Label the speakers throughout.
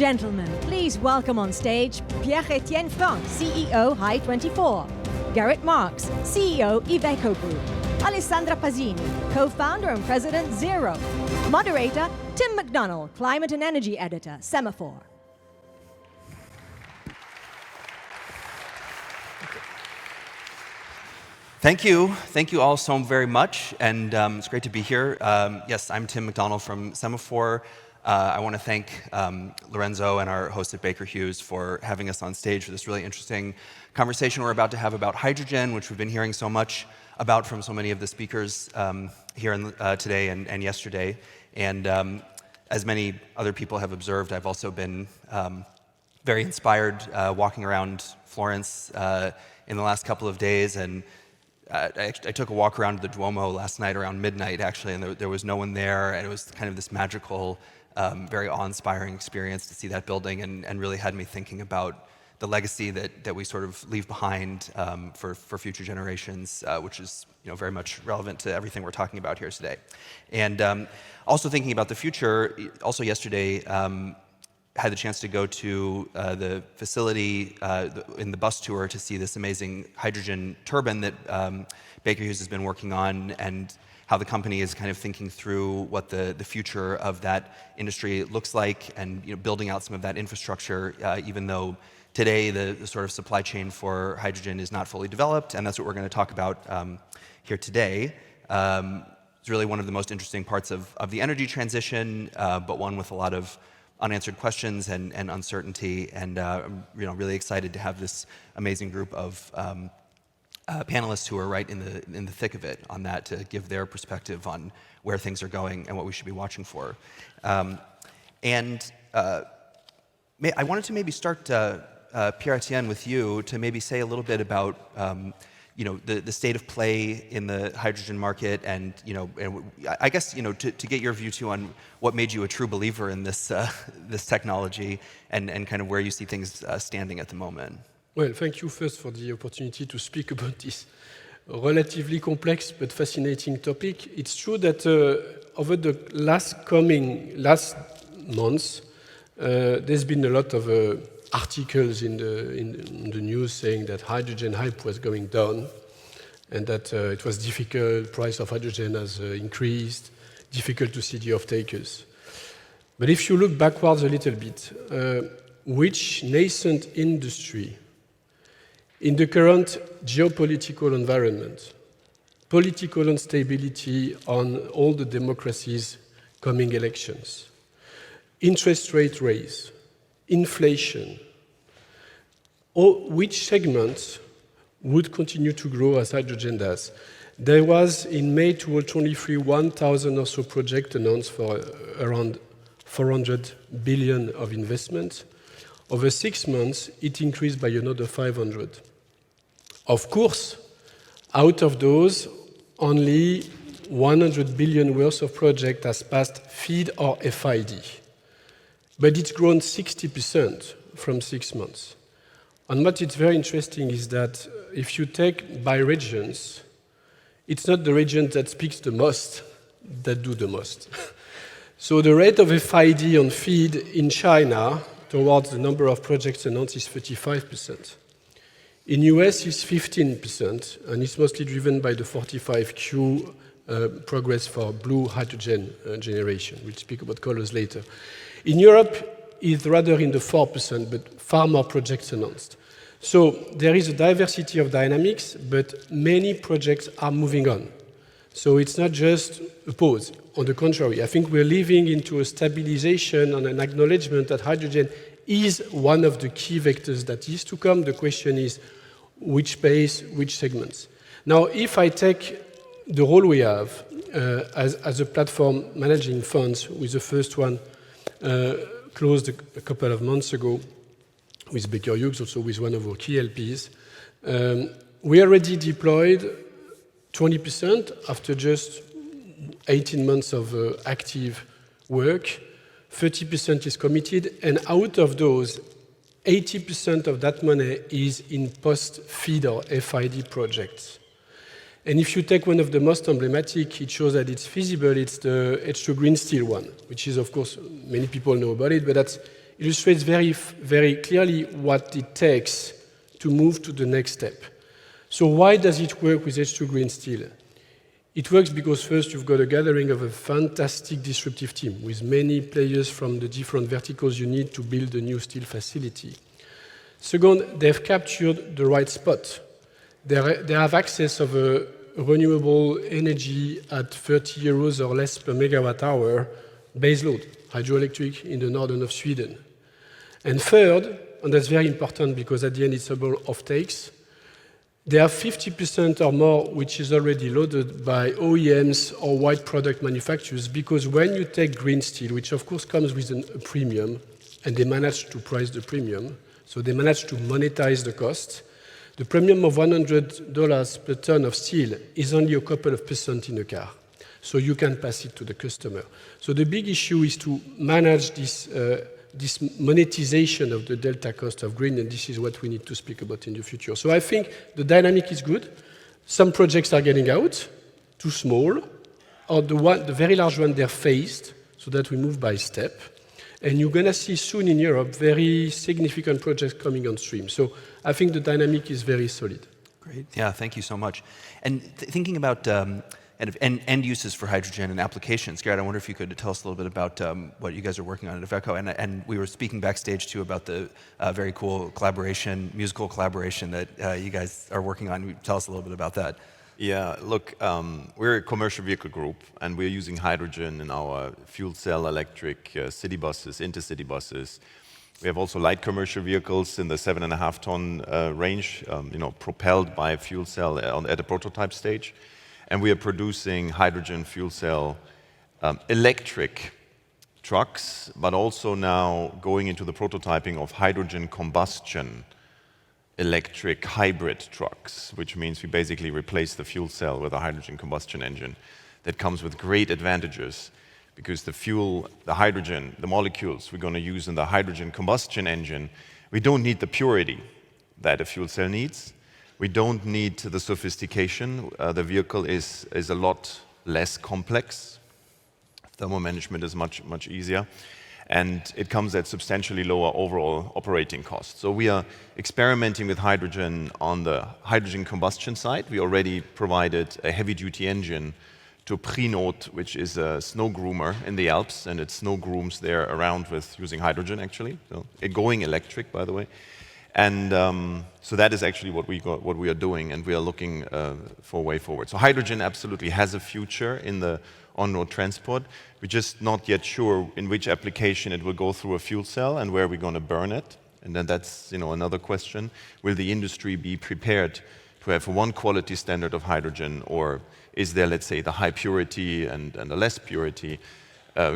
Speaker 1: gentlemen, please welcome on stage Pierre-Etienne Franc, CEO Hy24, Gerritt Marx, CEO Iveco Group, Alessandra Pasini, co-founder and president Zhero, Moderator McDonnell, climate and energy editor, Semafor.
Speaker 2: Thank you all so very much, and it's great to be here. Yes, I'm Tim McDonnell from Semafor. I want to thank Lorenzo and our host at Baker Hughes for having us on stage for this really interesting conversation we're about to have about hydrogen, which we've been hearing so much about from so many of the speakers here today and yesterday. And as many other people have observed, I've also been very inspired walking around Florence in the last couple of days, and I took a walk around the Duomo last night around midnight, actually, and there was no one there, and it was kind of this magical, very awe-inspiring experience to see that building, and really had me thinking about the legacy that we sort of leave behind for future generations, which is very much relevant to everything we're talking about here today. And also thinking about the future, also yesterday, had the chance to go to the facility in the bus tour to see this amazing hydrogen turbine that Baker Hughes has been working on, and how the company is kind of thinking through what the future of that industry looks like, and building out some of that infrastructure, even though today the sort of supply chain for hydrogen is not fully developed, and that's what we're going to talk about here today. It's really one of the most interesting parts of the energy transition, but one with a lot of unanswered questions and uncertainty, and I'm really excited to have this amazing group of panelists who are right in the thick of it on that, to give their perspective on where things are going and what we should be watching for. I wanted to maybe start, Pierre-Etienne, with you, to maybe say a little bit about the state of play in the hydrogen market, and I guess to get your view too on what made you a true believer in this this technology, and kind of where you see things standing at the moment.
Speaker 3: Well, thank you first for the opportunity to speak about this relatively complex but fascinating topic. It's true that over the last months, there's been a lot of articles in the news saying that hydrogen hype was going down, and that it was difficult, price of hydrogen has increased, difficult to see the off-takers. But if you look backwards a little bit, which nascent industry in the current geopolitical environment, political instability on all the democracies' coming elections, interest rate raise, inflation, or which segments would continue to grow as hydrogen does? There was, in May 2023, 1,000 or so projects announced for around 400 billion of investment. Over 6 months, it increased by another 500. Of course, out of those, only 100 billion worth of project has passed FEED or FID. But it's grown 60% from 6 months. And what is very interesting is that if you take by regions, it's not the region that speaks the most that do the most. So the rate of FID on FEED in China towards the number of projects announced is 35%. In US, it's 15%, and it's mostly driven by the 45Q progress for blue hydrogen generation. We'll speak about colors later. In Europe, it's rather in the 4%, but far more projects announced. So there is a diversity of dynamics, but many projects are moving on. So it's not just a pause. On the contrary, I think we're living into a stabilization and an acknowledgement that hydrogen is one of the key vectors that is to come. The question is, which pace, which segments? Now, if I take the role we have as a platform managing funds, with the first one closed a couple of months ago with Baker Hughes, also with one of our key LPs, we already deployed 20% after just 18 months of active work. 30% is committed, and out of those, 80% of that money is in post-FEED or FID projects. And if you take one of the most emblematic, it shows that it's feasible, it's the H2 Green Steel one, which is, of course, many people know about it, but illustrates very clearly what it takes to move to the next step. So why does it work with H2 green steel? It works because first you've got a gathering of a fantastic disruptive team with many players from the different verticals you need to build a new steel facility. Second, they've captured the right spot. They have access of a renewable energy at 30 euros or less per megawatt hour base load, hydroelectric in the northern of Sweden. And third, and that's very important because at the end it's about offtakes, they have 50% or more which is already loaded by OEMs or white product manufacturers, because when you take green steel, which of course comes with a premium, and they manage to price the premium, so they manage to monetize the cost, the premium of $100 per ton of steel is only a couple of % in a car. So you can pass it to the customer. So the big issue is to manage this monetization of the delta cost of green, and this is what we need to speak about in the future. So I think the dynamic is good. Some projects are getting out, too small, or the very large one, they're phased, so that we move by step. And you're going to see soon in Europe very significant projects coming on stream. So I think the dynamic is very solid.
Speaker 2: Great. Yeah, thank you so much. And thinking about end uses for hydrogen and applications, Gerritt, I wonder if you could tell us a little bit about what you guys are working on at Iveco. And we were speaking backstage too about the very cool collaboration, musical collaboration that you guys are working on. Tell us a little bit about that.
Speaker 4: Yeah, look, we're a commercial vehicle group, and we're using hydrogen in our fuel cell electric city buses, intercity buses. We have also light commercial vehicles in the 7.5-ton range, propelled by fuel cell at the prototype stage. And we are producing hydrogen fuel cell electric trucks, but also now going into the prototyping of hydrogen combustion electric hybrid trucks, which means we basically replace the fuel cell with a hydrogen combustion engine that comes with great advantages, because the fuel, the hydrogen, the molecules we're going to use in the hydrogen combustion engine, we don't need the purity that a fuel cell needs. We don't need the sophistication. The vehicle is a lot less complex. Thermal management is much easier. And it comes at substantially lower overall operating costs. So we are experimenting with hydrogen on the hydrogen combustion side. We already provided a heavy-duty engine to Prinoth, which is a snow groomer in the Alps, and it snow grooms there around with using hydrogen, actually. So it going electric, by the way. And so that is actually what we are doing, and we are looking for a way forward. So hydrogen absolutely has a future in the on-road transport. We're just not yet sure in which application it will go through a fuel cell and where we're going to burn it. And then that's another question. Will the industry be prepared to have one quality standard of hydrogen, or is there, let's say, the high purity and the less purity?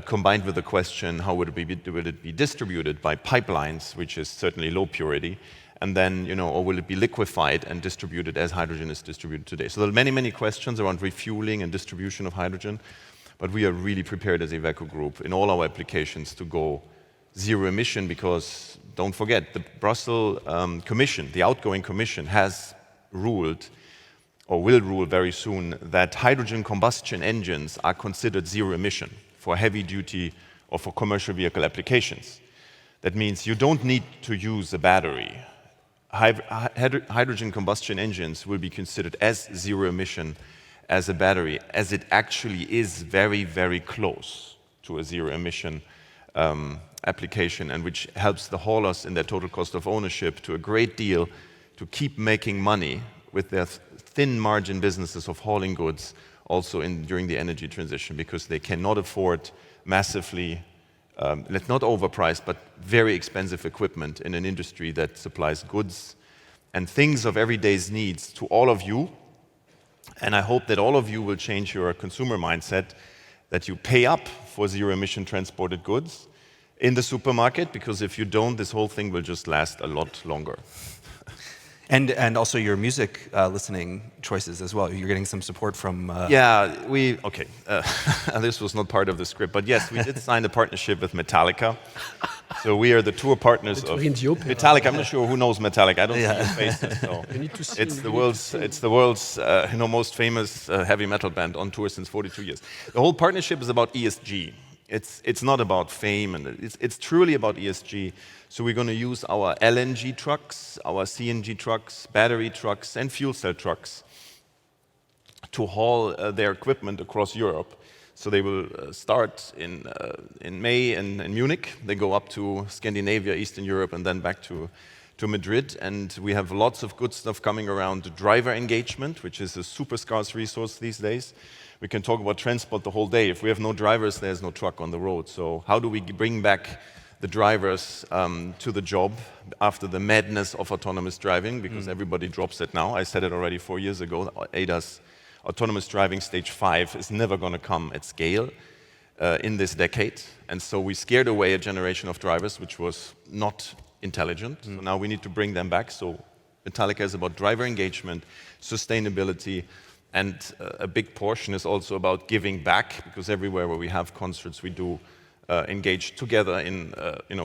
Speaker 4: Combined with the question, how would it be distributed by pipelines, which is certainly low purity, and then, or will it be liquefied and distributed as hydrogen is distributed today? So there are many questions around refueling and distribution of hydrogen, but we are really prepared as Iveco Group in all our applications to go zero emission, because don't forget, the Brussels Commission, the outgoing Commission, has ruled, or will rule very soon, that hydrogen combustion engines are considered zero emission for heavy-duty or for commercial vehicle applications. That means you don't need to use a battery. Hydrogen combustion engines will be considered as zero emission as a battery, as it actually is very close to a zero emission application, and which helps the haulers in their total cost of ownership to a great deal to keep making money with their thin margin businesses of hauling goods also during the energy transition, because they cannot afford massively, not overpriced, but very expensive equipment in an industry that supplies goods and things of everyday's needs to all of you. And I hope that all of you will change your consumer mindset, that you pay up for zero-emission transported goods in the supermarket, because if you don't, this whole thing will just last a lot longer.
Speaker 2: And also your music listening choices as well. You're getting some support from...
Speaker 4: Yeah, okay. This was not part of the script, but yes, we did sign a partnership with Metallica. So we are the tour partners of Metallica. I'm not sure who knows Metallica. I don't see your faces. So it's the world's most famous heavy metal band on tour since 42 years. The whole partnership is about ESG. It's not about fame, and it's truly about ESG. So we're going to use our LNG trucks, our CNG trucks, battery trucks, and fuel cell trucks to haul their equipment across Europe. So they will start in May in Munich. They go up to Scandinavia, Eastern Europe, and then back to Madrid. And we have lots of good stuff coming around driver engagement, which is a super scarce resource these days. We can talk about transport the whole day. If we have no drivers, there's no truck on the road. So how do we bring back the drivers to the job after the madness of autonomous driving? Because everybody drops it now. I said it already 4 years ago. ADAS, autonomous driving stage 5, is never going to come at scale in this decade. And so we scared away a generation of drivers, which was not intelligent. So now we need to bring them back. So Metallica is about driver engagement, sustainability, and a big portion is also about giving back, because everywhere where we have concerts, we do engage together in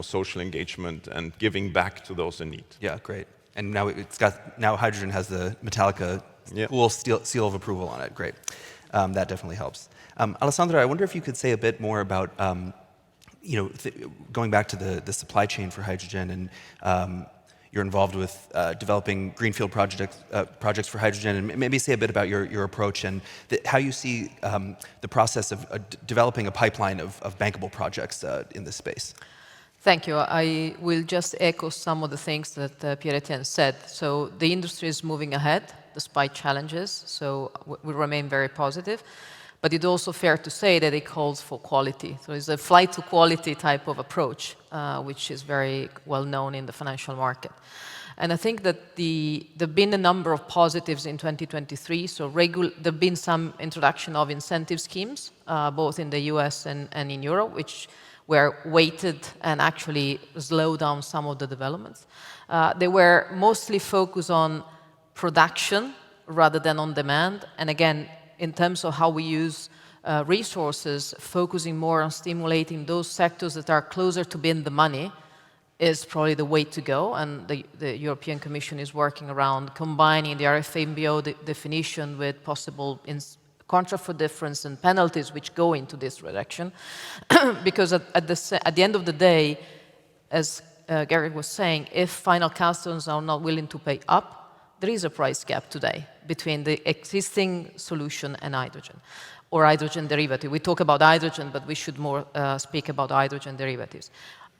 Speaker 4: social engagement and giving back to those in need.
Speaker 2: Yeah, great. And now hydrogen has the Metallica cool seal of approval on it. Great. That definitely helps. Alessandra, I wonder if you could say a bit more about going back to the supply chain for hydrogen, and you're involved with developing greenfield projects for hydrogen, and maybe say a bit about your approach and how you see the process of developing a pipeline of bankable projects in this space.
Speaker 5: Thank you. I will just echo some of the things that Pierre-Etienne said. So the industry is moving ahead despite challenges, so we remain very positive. But it's also fair to say that it calls for quality. So it's a flight to quality type of approach, which is very well known in the financial market. And I think that there have been a number of positives in 2023. So there have been some introduction of incentive schemes, both in the US and in Europe, which were weighted and actually slowed down some of the developments. They were mostly focused on production rather than on demand. And again, in terms of how we use resources, focusing more on stimulating those sectors that are closer to being the money is probably the way to go. And the European Commission is working around combining the RFMBO definition with possible contract for difference and penalties which go into this direction. Because at the end of the day, as Gerritt was saying, if final customers are not willing to pay up, there is a price gap today between the existing solution and hydrogen, or hydrogen derivative. We talk about hydrogen, but we should more speak about hydrogen derivatives.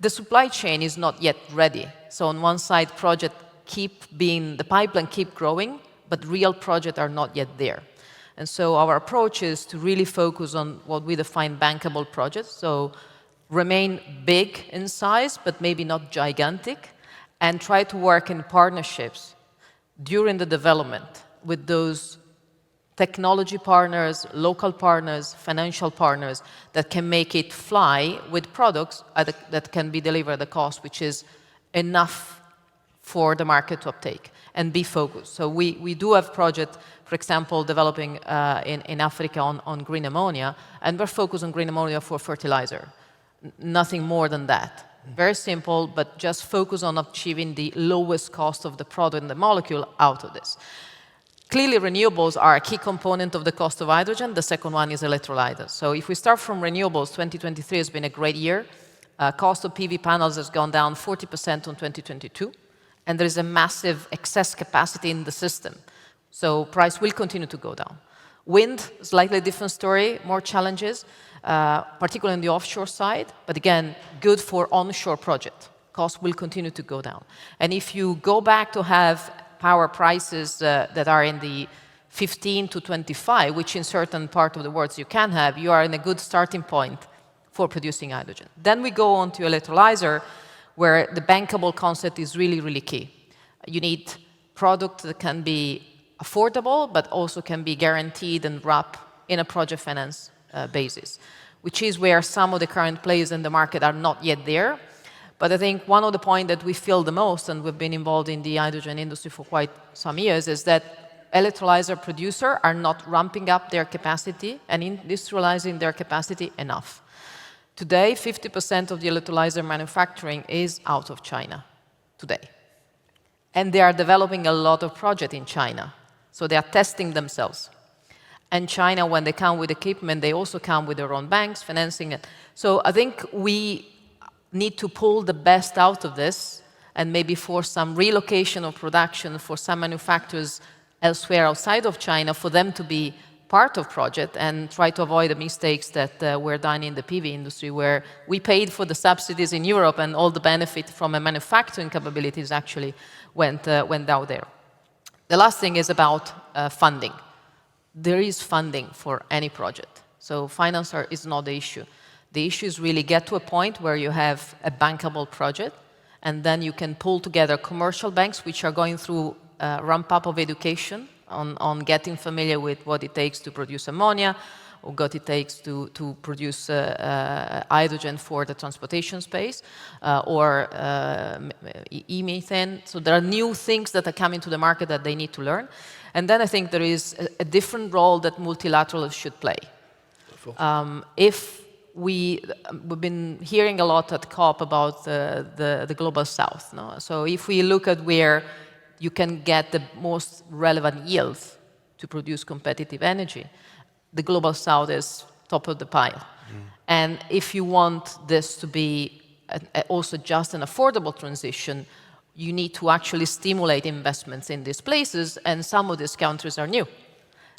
Speaker 5: The supply chain is not yet ready. So on one side, the pipeline keep growing, but real projects are not yet there. And so our approach is to really focus on what we define bankable projects. So remain big in size, but maybe not gigantic, and try to work in partnerships during the development with those technology partners, local partners, financial partners that can make it fly with products that can be delivered at a cost which is enough for the market to uptake and be focused. So we do have projects, for example, developing in Africa on green ammonia, and we're focused on green ammonia for fertilizer. Nothing more than that. Very simple, but just focus on achieving the lowest cost of the product and the molecule out of this. Clearly, renewables are a key component of the cost of hydrogen. The second one is electrolyzers. So if we start from renewables, 2023 has been a great year. Cost of PV panels has gone down 40% on 2022, and there is a massive excess capacity in the system. So price will continue to go down. Wind, slightly different story, more challenges. Particularly on the offshore side, but again, good for onshore project. Costs will continue to go down. And if you go back to have power prices that are in the 15 to 25, which in certain part of the world you can have, you are in a good starting point for producing hydrogen. Then we go on to electrolyzer, where the bankable concept is really, really key. You need product that can be affordable, but also can be guaranteed and wrapped in a project finance basis, which is where some of the current players in the market are not yet there. But I think one of the points that we feel the most, and we've been involved in the hydrogen industry for quite some years, is that electrolyzer producers are not ramping up their capacity and industrializing their capacity enough. Today, 50% of the electrolyzer manufacturing is out of China today. And they are developing a lot of projects in China. So they are testing themselves. And China, when they come with equipment, they also come with their own banks, financing it. So I think we need to pull the best out of this, and maybe for some relocation of production for some manufacturers elsewhere outside of China, for them to be part of project and try to avoid the mistakes that were done in the PV industry, where we paid for the subsidies in Europe and all the benefit from a manufacturing capabilities actually went out there. The last thing is about funding. There is funding for any project. So finance is not the issue. The issue is really get to a point where you have a bankable project, and then you can pull together commercial banks which are going through ramp-up of education on getting familiar with what it takes to produce ammonia, or what it takes to produce hydrogen for the transportation space, or e-methane. So there are new things that are coming to the market that they need to learn. And then I think there is a different role that multilaterals should play. We've been hearing a lot at COP about the Global South. No? So if we look at where you can get the most relevant yields to produce competitive energy, the Global South is top of the pile. And if you want this to be also just an affordable transition, you need to actually stimulate investments in these places, and some of these countries are new.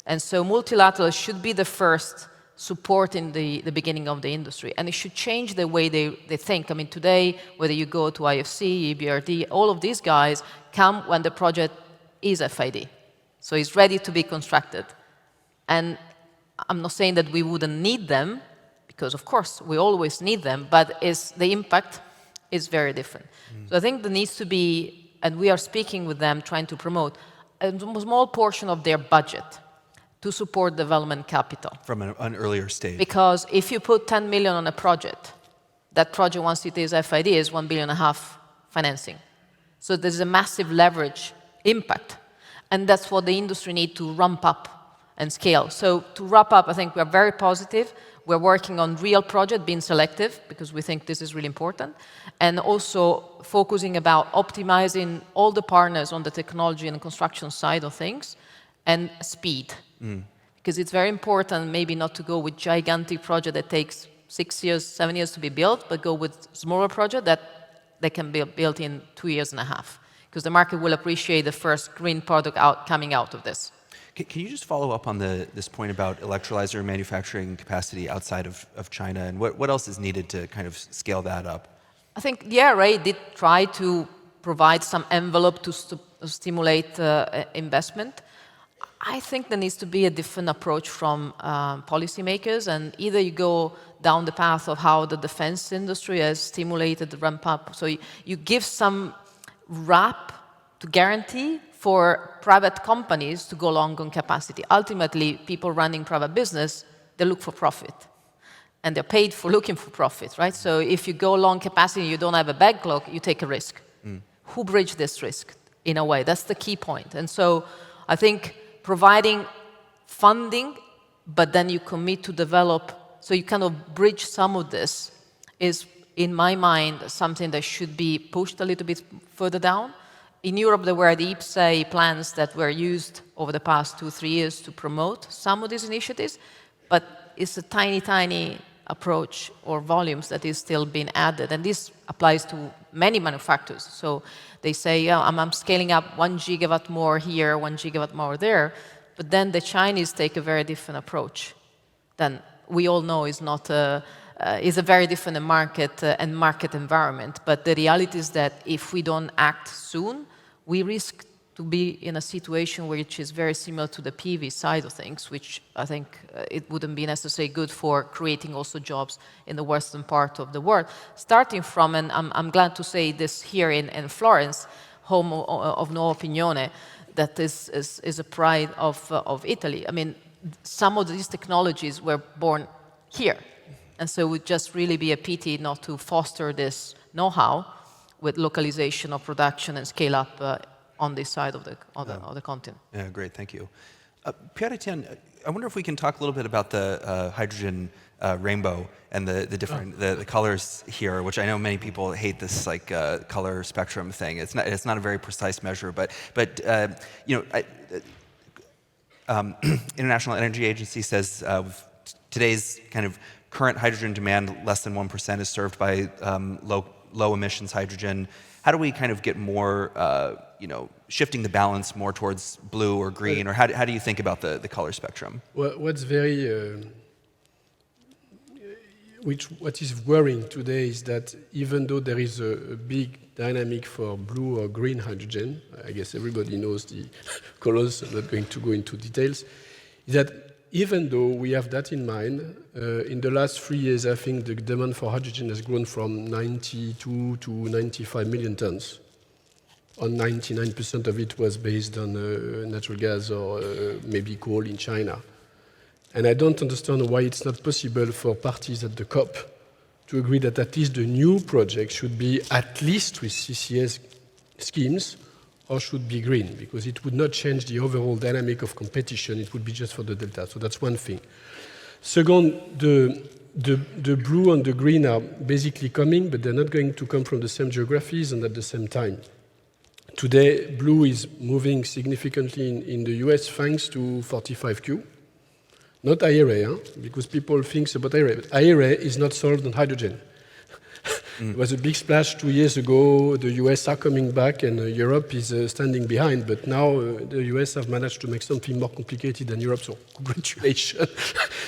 Speaker 5: And so multilaterals should be the first support in the beginning of the industry, and it should change the way they think. I mean, today, whether you go to IFC, EBRD, all of these guys come when the project is FID. So it's ready to be constructed. And I'm not saying that we wouldn't need them, because of course we always need them, but the impact is very different. So I think there needs to be, and we are speaking with them, trying to promote a small portion of their budget to support development capital.
Speaker 2: From an earlier stage.
Speaker 5: Because if you put 10 million on a project, that project, once it is FID, is 1.5 billion financing. So there's a massive leverage impact. And that's what the industry needs to ramp up and scale. So to wrap up, I think we're very positive. We're working on real project, being selective, because we think this is really important, and also focusing about optimizing all the partners on the technology and construction side of things, and speed. Because it's very important maybe not to go with gigantic project that takes 6 years, 7 years to be built, but go with smaller project that they can be built in 2.5 years. Because the market will appreciate the first green product coming out of this.
Speaker 2: Can you just follow up on this point about electrolyzer manufacturing capacity outside of China, and what else is needed to kind of scale that up?
Speaker 5: I think the IRA did try to provide some envelope to stimulate investment. I think there needs to be a different approach from policymakers, and either you go down the path of how the defense industry has stimulated the ramp up. So you give some wrap to guarantee for private companies to go long on capacity. Ultimately, people running private business, they look for profit. And they're paid for looking for profit, right? So if you go long capacity and you don't have a backlog, you take a risk. Who bridge this risk in a way? That's the key point. And so I think providing funding, but then you commit to develop, so you kind of bridge some of this, is, in my mind, something that should be pushed a little bit further down. In Europe, there were the IPCEI plans that were used over the past 2-3 years to promote some of these initiatives, but it's a tiny, tiny approach or volumes that is still being added. And this applies to many manufacturers. So they say, yeah, I'm scaling up 1 gigawatt more here, 1 gigawatt more there. But then the Chinese take a very different approach. Then we all know is a very different market and market environment. But the reality is that if we don't act soon, we risk to be in a situation which is very similar to the PV side of things, which I think it wouldn't be necessarily good for creating also jobs in the western part of the world. Starting from, and I'm glad to say this here in Florence, home of No Opinione, that is a pride of Italy. I mean, some of these technologies were born here. And so it would just really be a pity not to foster this know-how with localization of production and scale up on this side of the continent.
Speaker 2: Yeah, great, thank you. Pierre-Etienne, I wonder if we can talk a little bit about the hydrogen rainbow and the different the colors here, which I know many people hate this like color spectrum thing. It's not a very precise measure, but you know. International Energy Agency says today's kind of current hydrogen demand, less than 1%, is served by low emissions hydrogen. How do we kind of get more, shifting the balance more towards blue or green, or how do you think about the color spectrum?
Speaker 3: What's what is worrying today is that even though there is a big dynamic for blue or green hydrogen, I guess everybody knows the colors, I'm not going to go into details, is that even though we have that in mind, in the last 3 years, I think the demand for hydrogen has grown from 92 to 95 million tons. On 99% of it was based on natural gas or maybe coal in China. And I don't understand why it's not possible for parties at the COP to agree that at least the new project should be at least with CCS schemes or should be green, because it would not change the overall dynamic of competition. It would be just for the delta. So that's one thing. Second, the blue and the green are basically coming, but they're not going to come from the same geographies and at the same time. Today, blue is moving significantly in the US thanks to 45Q. Not IRA, because people think about IRA, but IRA is not solved on hydrogen. It was a big splash 2 years ago. The US are coming back and Europe is standing behind, but now the US have managed to make something more complicated than Europe, so congratulations,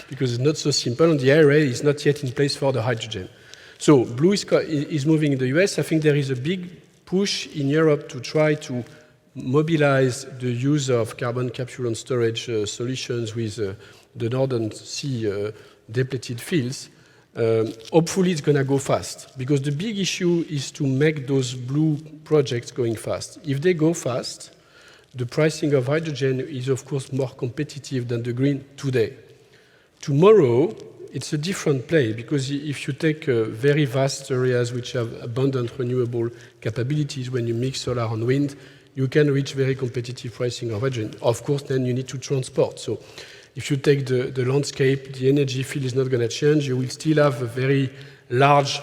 Speaker 3: because it's not so simple, and the IRA is not yet in place for the hydrogen. So blue is moving in the US. I think there is a big push in Europe to try to mobilize the use of carbon capture and storage solutions with the Northern Sea depleted fields. Hopefully it's going to go fast, because the big issue is to make those blue projects going fast. If they go fast, the pricing of hydrogen is of course more competitive than the green today. Tomorrow, it's a different play, because if you take very vast areas which have abundant renewable capabilities, when you mix solar and wind, you can reach very competitive pricing of hydrogen. Of course, then you need to transport. So if you take the landscape, the energy field is not going to change. You will still have a very large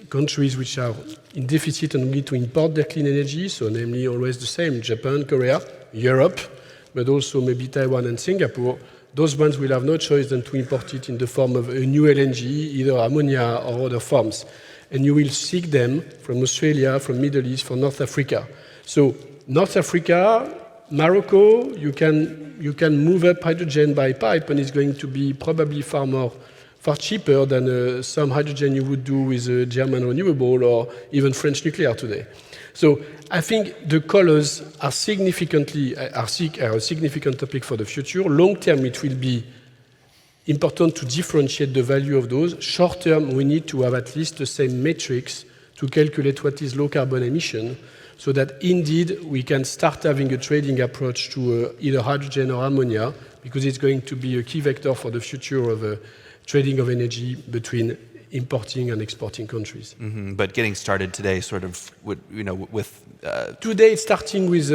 Speaker 3: countries which are in deficit and need to import their clean energy, so namely always the same, Japan, Korea, Europe, but also maybe Taiwan and Singapore. Those ones will have no choice than to import it in the form of a new LNG, either ammonia or other forms. And you will seek them from Australia, from Middle East, from North Africa. So North Africa, Morocco, you can move up hydrogen by pipe, and it's going to be probably far cheaper than some hydrogen you would do with German renewable or even French nuclear today. So I think the colors are a significant topic for the future. Long term, it will be important to differentiate the value of those. Short term, we need to have at least the same metrics to calculate what is low carbon emission, so that indeed we can start having a trading approach to either hydrogen or ammonia, because it's going to be a key vector for the future of trading of energy between importing and exporting countries.
Speaker 2: Mm-hmm. But getting started today sort of with...
Speaker 3: Today it's starting with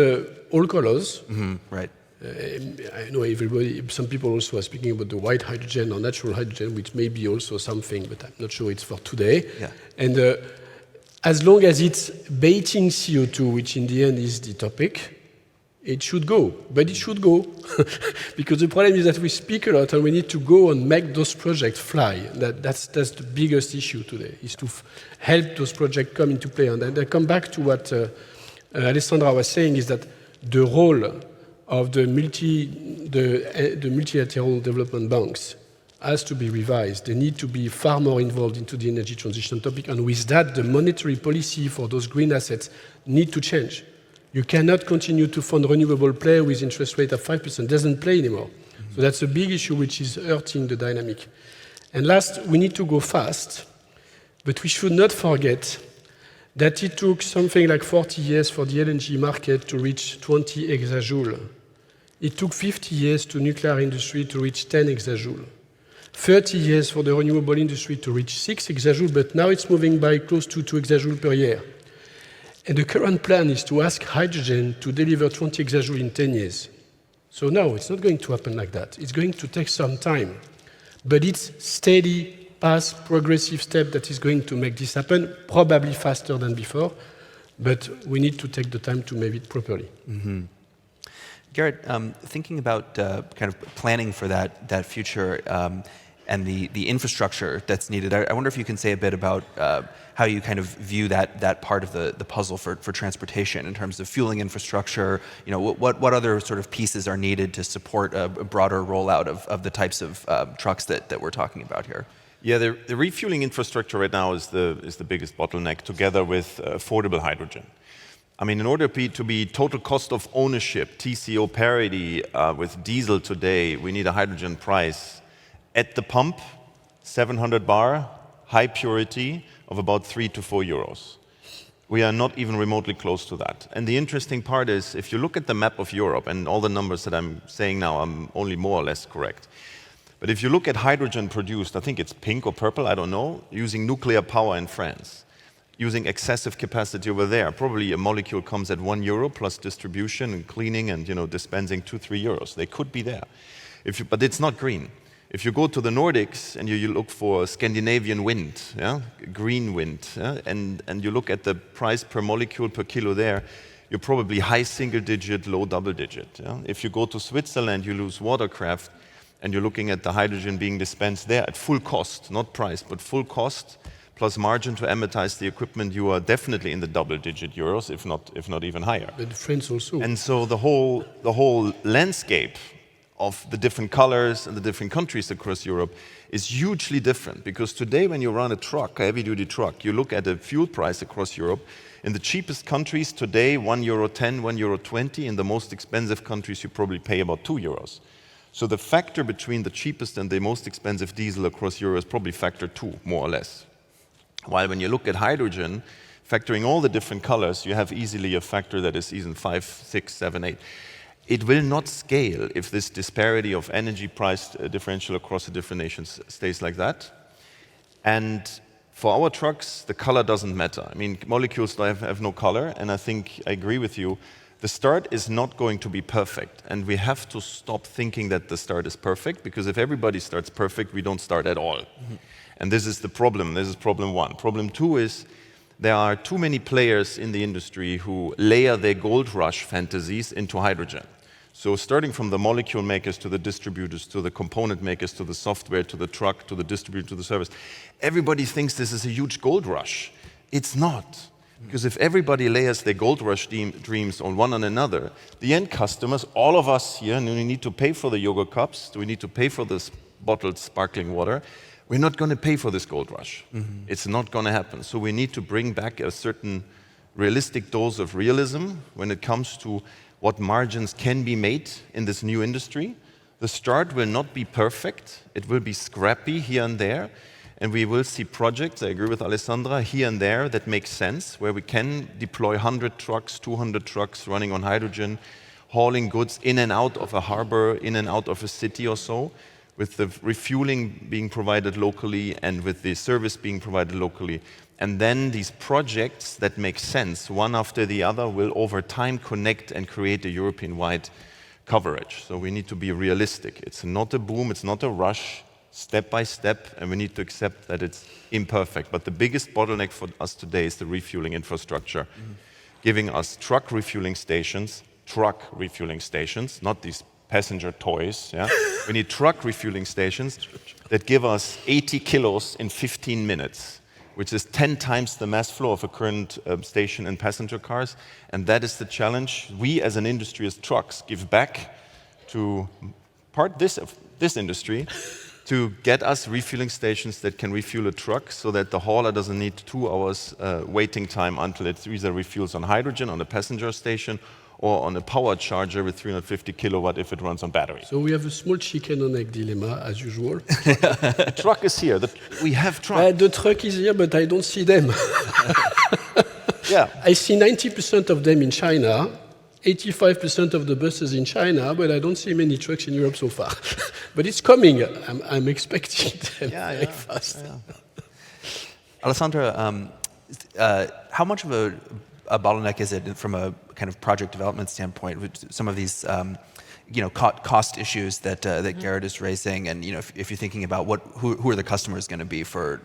Speaker 3: all colors.
Speaker 2: Mm-hmm. Right.
Speaker 3: I know some people also are speaking about the white hydrogen or natural hydrogen, which may be also something, but I'm not sure it's for today.
Speaker 2: Yeah.
Speaker 3: And as long as it's baiting CO2, which in the end is the topic, it should go. But it should go. Because the problem is that we speak a lot and we need to go and make those projects fly. That's the biggest issue today, is to help those projects come into play. And I come back to what Alessandra was saying, is that the role of the multilateral development banks has to be revised. They need to be far more involved into the energy transition topic, and with that, the monetary policy for those green assets need to change. You cannot continue to fund renewable play with interest rate of 5%. It doesn't play anymore. Mm-hmm. So that's a big issue which is hurting the dynamic. And last, we need to go fast, but we should not forget that it took something like 40 years for the LNG market to reach 20 exajoule. It took 50 years to nuclear industry to reach 10 exajoule. 30 years for the renewable industry to reach 6 exajoule, but now it's moving by close to 2 exajoule per year. And the current plan is to ask hydrogen to deliver 20 exajoule in 10 years. So no, it's not going to happen like that. It's going to take some time. But it's steady, fast, progressive step that is going to make this happen, probably faster than before, but we need to take the time to make it properly.
Speaker 2: Mm-hmm. Gerritt, thinking about kind of planning for that future and the infrastructure that's needed, I wonder if you can say a bit about how you kind of view that part of the puzzle for transportation in terms of fueling infrastructure. You know, what other sort of pieces are needed to support a broader rollout of the types of trucks that we're talking about here?
Speaker 4: Yeah, the refueling infrastructure right now is the biggest bottleneck, together with affordable hydrogen. I mean, in order to be total cost of ownership, TCO parity with diesel today, we need a hydrogen price at the pump, 700 bar, high purity of about 3 to 4 euros. We are not even remotely close to that. And the interesting part is, if you look at the map of Europe, and all the numbers that I'm saying now, I'm only more or less correct. But if you look at hydrogen produced, I think it's pink or purple, I don't know, using nuclear power in France, using excessive capacity over there. Probably a molecule comes at 1 euro plus distribution and cleaning and dispensing 2-3 euros. They could be there, but it's not green. If you go to the Nordics and you look for Scandinavian wind, green wind, and you look at the price per molecule per kilo there, you're probably high single digit, low double digit. If you go to Switzerland, you lose watercraft, and you're looking at the hydrogen being dispensed there at full cost, not price, but full cost, plus margin to amortize the equipment, you are definitely in the double-digit euros, if not even higher.
Speaker 3: But France also.
Speaker 4: And so the whole landscape of the different colors and the different countries across Europe is hugely different. Because today, when you run a truck, a heavy-duty truck, you look at the fuel price across Europe. In the cheapest countries today, €1.10, €1.20. In the most expensive countries, you probably pay about 2 euros. So the factor between the cheapest and the most expensive diesel across Europe is probably factor 2, more or less. While when you look at hydrogen, factoring all the different colors, you have easily a factor that is even 5, 6, 7, 8. It will not scale if this disparity of energy price differential across the different nations stays like that. And for our trucks, the color doesn't matter. I mean, molecules have no color, and I think I agree with you. The start is not going to be perfect, and we have to stop thinking that the start is perfect, because if everybody starts perfect, we don't start at all. Mm-hmm. And this is the problem. This is problem one. Problem two is there are too many players in the industry who layer their gold rush fantasies into hydrogen. So starting from the molecule makers to the distributors, to the component makers, to the software, to the truck, to the distributor, to the service, everybody thinks this is a huge gold rush. It's not. Because if everybody layers their gold rush dreams on one another, the end customers, all of us here, and we need to pay for the yogurt cups, we need to pay for this bottled sparkling water, we're not going to pay for this gold rush. Mm-hmm. It's not going to happen. So we need to bring back a certain realistic dose of realism when it comes to what margins can be made in this new industry. The start will not be perfect. It will be scrappy here and there. And we will see projects, I agree with Alessandra, here and there that make sense, where we can deploy 100 trucks, 200 trucks running on hydrogen, hauling goods in and out of a harbor, in and out of a city or so, with the refueling being provided locally and with the service being provided locally. And then these projects that make sense, one after the other, will over time connect and create a European-wide coverage. So we need to be realistic. It's not a boom, it's not a rush, step by step, and we need to accept that it's imperfect. But the biggest bottleneck for us today is the refueling infrastructure, giving us truck refueling stations, not these passenger toys. Yeah? We need truck refueling stations that give us 80 kilos in 15 minutes, which is 10 times the mass flow of a current station in passenger cars. And that is the challenge. We as an industry, as trucks, give back to this industry to get us refueling stations that can refuel a truck so that the hauler doesn't need 2 hours waiting time until it either refuels on hydrogen on a passenger station or on a power charger with 350 kilowatt if it runs on battery.
Speaker 3: So we have a small chicken and egg dilemma, as usual.
Speaker 4: The truck is here. We have truck.
Speaker 3: The truck is here, but I don't see them.
Speaker 4: Yeah.
Speaker 3: I see 90% of them in China, 85% of the buses in China, but I don't see many trucks in Europe so far. But it's coming. I'm expecting them very fast.
Speaker 2: Yeah. Alessandra, how much of a bottleneck is it from a kind of project development standpoint? Some of these cost issues that Gerritt is raising, and if you're thinking about who are the customers going to be for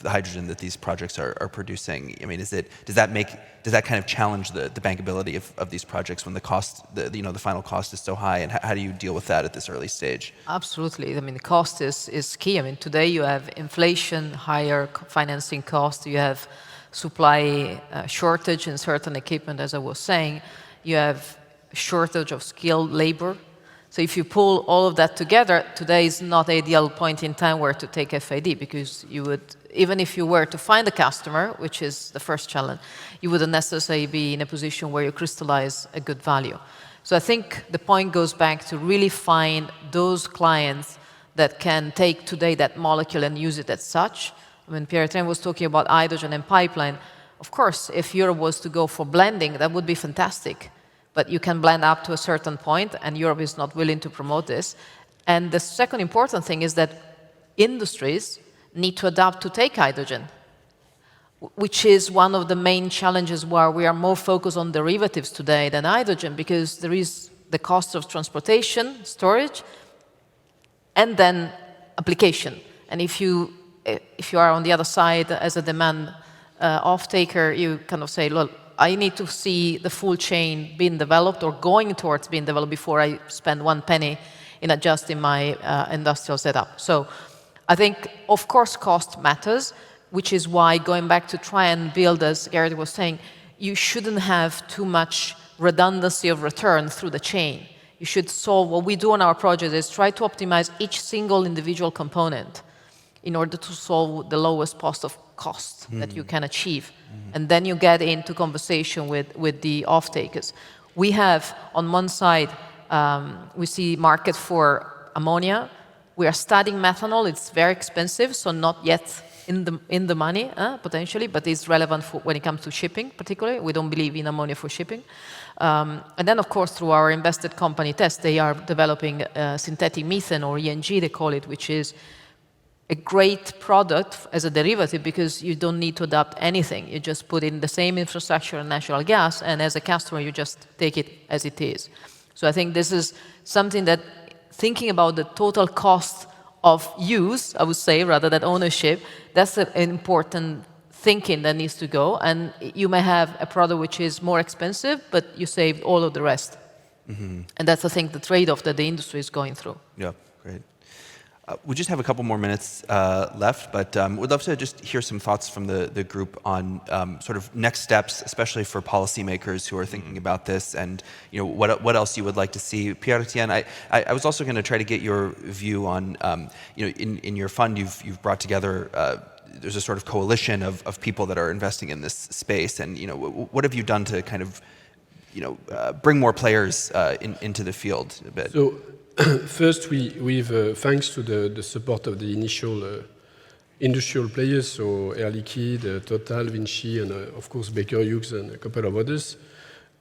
Speaker 2: the hydrogen that these projects are producing. I mean, does that kind of challenge the bankability of these projects when the cost, the final cost is so high, and how do you deal with that at this early stage?
Speaker 5: Absolutely. I mean, the cost is key. I mean, today you have inflation, higher financing costs, you have supply shortage in certain equipment, as I was saying, you have shortage of skilled labor. So if you pull all of that together, today is not the ideal point in time where to take FID, because you would, even if you were to find a customer, which is the first challenge, you wouldn't necessarily be in a position where you crystallize a good value. So I think the point goes back to really find those clients that can take today that molecule and use it as such. When Pierre-Etienne was talking about hydrogen and pipeline, of course, if Europe was to go for blending, that would be fantastic. But you can blend up to a certain point, and Europe is not willing to promote this. And the second important thing is that industries need to adapt to take hydrogen, which is one of the main challenges where we are more focused on derivatives today than hydrogen, because there is the cost of transportation, storage, and then application. And if you are on the other side as a demand off-taker, you kind of say, look, I need to see the full chain being developed or going towards being developed before I spend one penny in adjusting my industrial setup. So I think, of course, cost matters, which is why going back to try and build, as Gerritt was saying, you shouldn't have too much redundancy of return through the chain. You should solve, what we do on our project is try to optimize each single individual component in order to solve the lowest cost that you can achieve. And then you get into conversation with the off-takers. We have, on one side, we see market for ammonia. We are studying methanol. It's very expensive, so not yet in the money, potentially, but it's relevant for when it comes to shipping, particularly. We don't believe in ammonia for shipping. And then, of course, through our invested company test, they are developing synthetic methane, or ENG, they call it, which is a great product as a derivative, because you don't need to adapt anything. You just put in the same infrastructure and natural gas, and as a customer, you just take it as it is. So I think this is something that, thinking about the total cost of use, I would say, rather than ownership, that's an important thinking that needs to go. And you may have a product which is more expensive, but you saved all of the rest. And that's, I think, the trade-off that the industry is going through.
Speaker 2: Yeah, great. We just have a couple more minutes left, but we'd love to just hear some thoughts from the group on sort of next steps, especially for policymakers who are thinking about this, and what else you would like to see. Pierre-Etienne, I was also going to try to get your view on, in your fund, you've brought together, there's a sort of coalition of people that are investing in this space, and what have you done to kind of bring more players into the field a bit?
Speaker 3: So, first, we've thanks to the support of the initial industrial players, so Air Liquide, Total, Vinci, and of course Baker Hughes and a couple of others,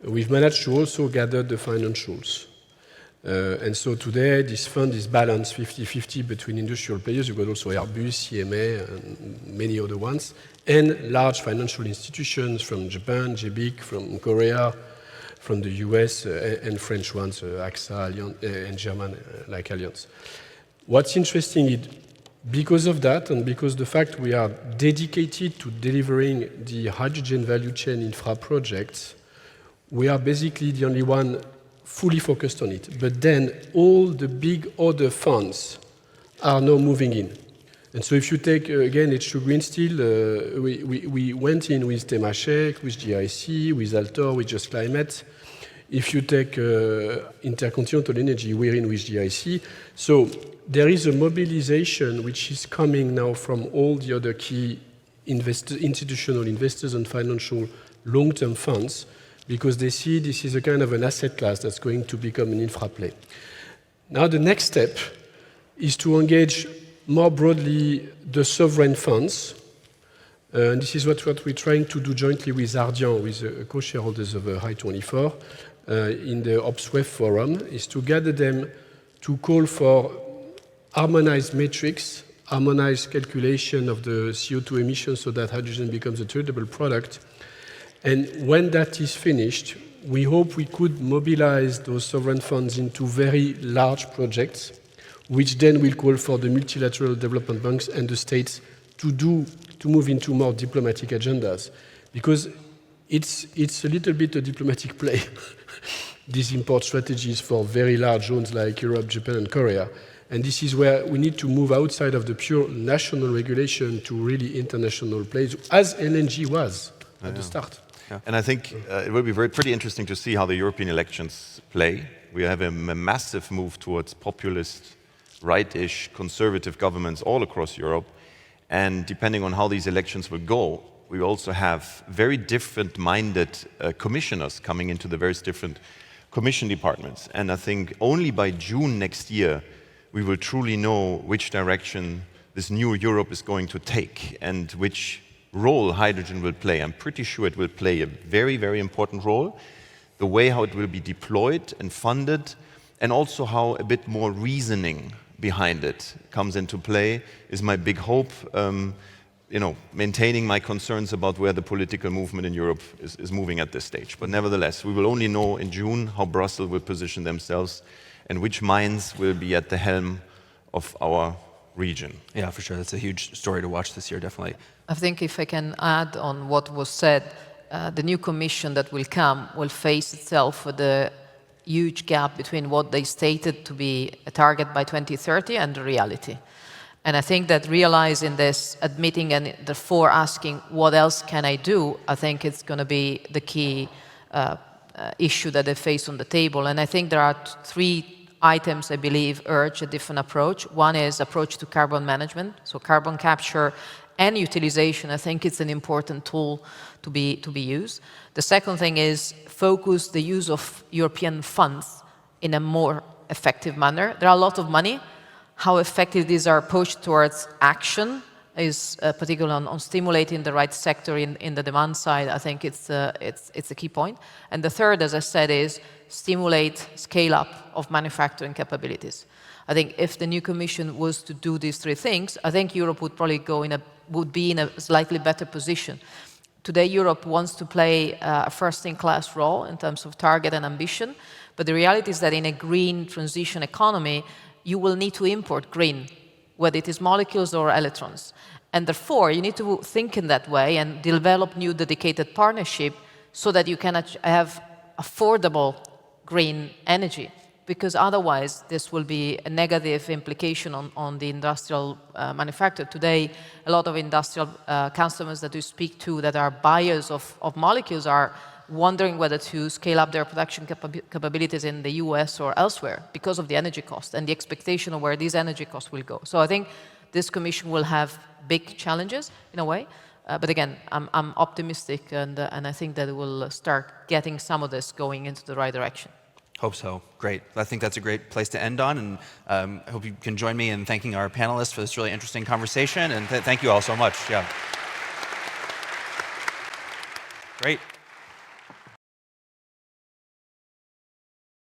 Speaker 3: we've managed to also gather the financials. And so today, this fund is balanced 50-50 between industrial players. You've got also Airbus, CMA, and many other ones, and large financial institutions from Japan, JBIC, from Korea, from the US, and French ones, AXA, Allianz, and German, like Allianz. What's interesting is, because of that, and because the fact we are dedicated to delivering the hydrogen value chain infra projects, we are basically the only one fully focused on it. But then all the big other funds are now moving in. And so if you take, again, H2 Green Steel, we went in with Temasek, with GIC, with Altor, with Just Climate. If you take Intercontinental Energy, we're in with GIC. So there is a mobilization which is coming now from all the other key institutional investors and financial long-term funds, because they see this is a kind of an asset class that's going to become an infra play. Now the next step is to engage more broadly the sovereign funds. And this is what we're trying to do jointly with Ardian, with the co-shareholders of Hy24, in the OPSWEF forum, is to gather them to call for harmonized metrics, harmonized calculation of the CO2 emissions so that hydrogen becomes a tradable product. And when that is finished, we hope we could mobilize those sovereign funds into very large projects, which then will call for the multilateral development banks and the states to move into more diplomatic agendas. Because it's a little bit a diplomatic play, these import strategies for very large zones like Europe, Japan, and Korea. And this is where we need to move outside of the pure national regulation to really international plays, as LNG was at the start.
Speaker 4: Yeah. And I think it will be pretty interesting to see how the European elections play. We have a massive move towards populist, right-ish, conservative governments all across Europe. And depending on how these elections will go, we also have very different-minded commissioners coming into the various different commission departments. And I think only by June next year, we will truly know which direction this new Europe is going to take and which role hydrogen will play. I'm pretty sure it will play a very, very important role. The way how it will be deployed and funded, and also how a bit more reasoning behind it comes into play is my big hope. Maintaining my concerns about where the political movement in Europe is moving at this stage. But nevertheless, we will only know in June how Brussels will position themselves and which minds will be at the helm of our region.
Speaker 2: Yeah, for sure. That's a huge story to watch this year, definitely.
Speaker 5: I think if I can add on what was said, the new commission that will come will face itself with the huge gap between what they stated to be a target by 2030 and the reality. And I think that realizing this, admitting and therefore asking what else can I do, I think it's going to be the key issue that they face on the table. And I think there are three items, I believe, urge a different approach. One is approach to carbon management, so carbon capture and utilization. I think it's an important tool to be used. The second thing is focus the use of European funds in a more effective manner. There are a lot of money. How effective these are pushed towards action is particularly on stimulating the right sector in the demand side. I think it's a key point. And the third, as I said, is stimulate scale-up of manufacturing capabilities. I think if the new Commission was to do these three things, I think Europe would probably would be in a slightly better position. Today, Europe wants to play a first-in-class role in terms of target and ambition, but the reality is that in a green transition economy, you will need to import green, whether it is molecules or electrons. And therefore, you need to think in that way and develop new dedicated partnership so that you can have affordable green energy, because otherwise this will be a negative implication on the industrial manufacturer. Today, a lot of industrial customers that we speak to that are buyers of molecules are wondering whether to scale up their production capabilities in the US or elsewhere because of the energy cost and the expectation of where these energy costs will go. So I think this Commission will have big challenges in a way. But again, I'm optimistic and I think that it will start getting some of this going into the right direction.
Speaker 2: Hope so. Great. I think that's a great place to end on, and I hope you can join me in thanking our panelists for this really interesting conversation, and thank you all so much. Yeah. Great.